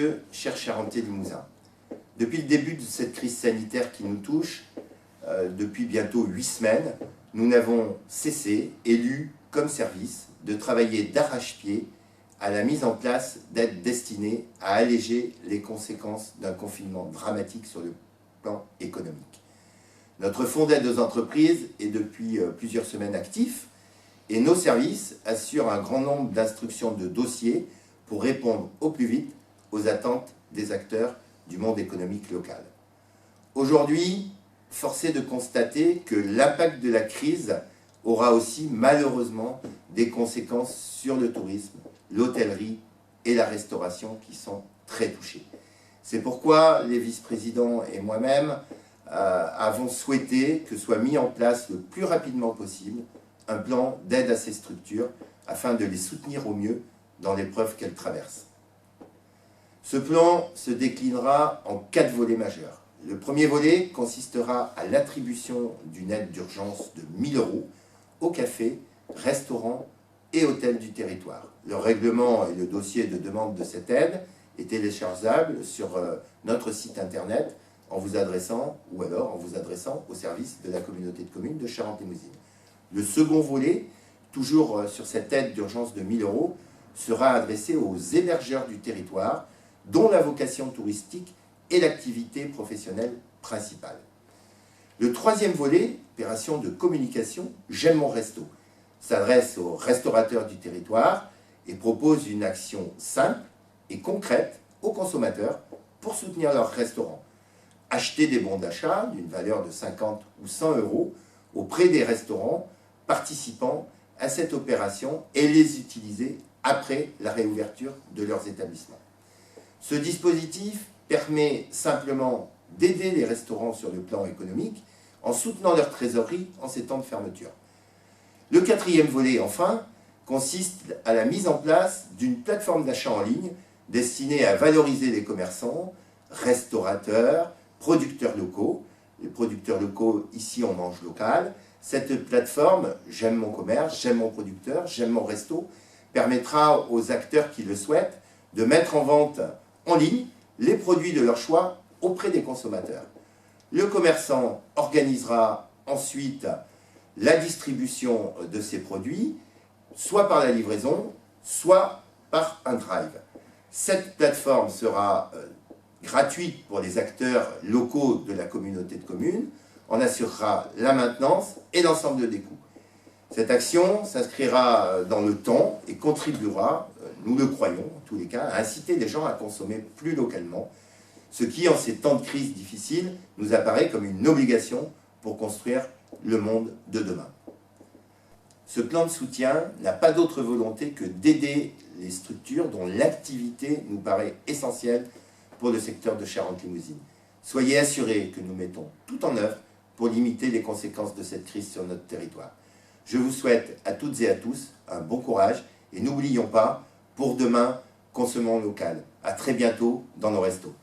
messieurs, chers Charentais Limousins, depuis le début de cette crise sanitaire qui nous touche, depuis bientôt 8 semaines, nous n'avons cessé, élus comme service, de travailler d'arrache-pied à la mise en place d'aides destinées à alléger les conséquences d'un confinement dramatique sur le plan économique. Notre fonds d'aide aux entreprises est depuis plusieurs semaines actif et nos services assurent un grand nombre d'instructions de dossiers pour répondre au plus vite aux attentes des acteurs du monde économique local. Aujourd'hui, force est de constater que l'impact de la crise aura aussi malheureusement des conséquences sur le tourisme, l'hôtellerie et la restauration qui sont très touchés. C'est pourquoi les vice-présidents et moi-même avons souhaité que soit mis en place le plus rapidement possible un plan d'aide à ces structures afin de les soutenir au mieux dans l'épreuve qu'elles traversent. Ce plan se déclinera en 4 volets majeurs. Le premier volet consistera à l'attribution d'une aide d'urgence de 1 000 € aux cafés, restaurants et hôtels du territoire. Le règlement et le dossier de demande de cette aide est téléchargeable sur notre site internet en vous adressant au service de la communauté de communes de Charente-Limousine. Le second volet, toujours sur cette aide d'urgence de 1 000 €, sera adressé aux hébergeurs du territoire dont la vocation touristique est l'activité professionnelle principale. Le troisième volet, opération de communication J'aime mon resto, s'adresse aux restaurateurs du territoire et propose une action simple et concrète aux consommateurs pour soutenir leur restaurant. Acheter des bons d'achat d'une valeur de 50 ou 100 € auprès des restaurants participant à cette opération et les utiliser après la réouverture de leurs établissements. Ce dispositif permet simplement d'aider les restaurants sur le plan économique en soutenant leur trésorerie en ces temps de fermeture. Le quatrième volet, enfin, consiste à la mise en place d'une plateforme d'achat en ligne destinée à valoriser les commerçants, restaurateurs, producteurs locaux. Les producteurs locaux, ici on mange local. Cette plateforme, J'aime mon commerce, J'aime mon producteur, J'aime mon resto, permettra aux acteurs qui le souhaitent de mettre en vente en ligne les produits de leur choix auprès des consommateurs. Le commerçant organisera ensuite la distribution de ces produits, soit par la livraison, soit par un drive. Cette plateforme sera gratuite pour les acteurs locaux de la communauté de communes, en assurera la maintenance et l'ensemble des coûts. Cette action s'inscrira dans le temps et contribuera, nous le croyons en tous les cas, à inciter les gens à consommer plus localement, ce qui, en ces temps de crise difficiles, nous apparaît comme une obligation pour construire le monde de demain. Ce plan de soutien n'a pas d'autre volonté que d'aider les structures dont l'activité nous paraît essentielle pour le secteur de Charente-Limousine. Soyez assurés que nous mettons tout en œuvre pour limiter les conséquences de cette crise sur notre territoire. Je vous souhaite à toutes et à tous un bon courage et n'oublions pas, pour demain, consommons local. À très bientôt dans nos restos.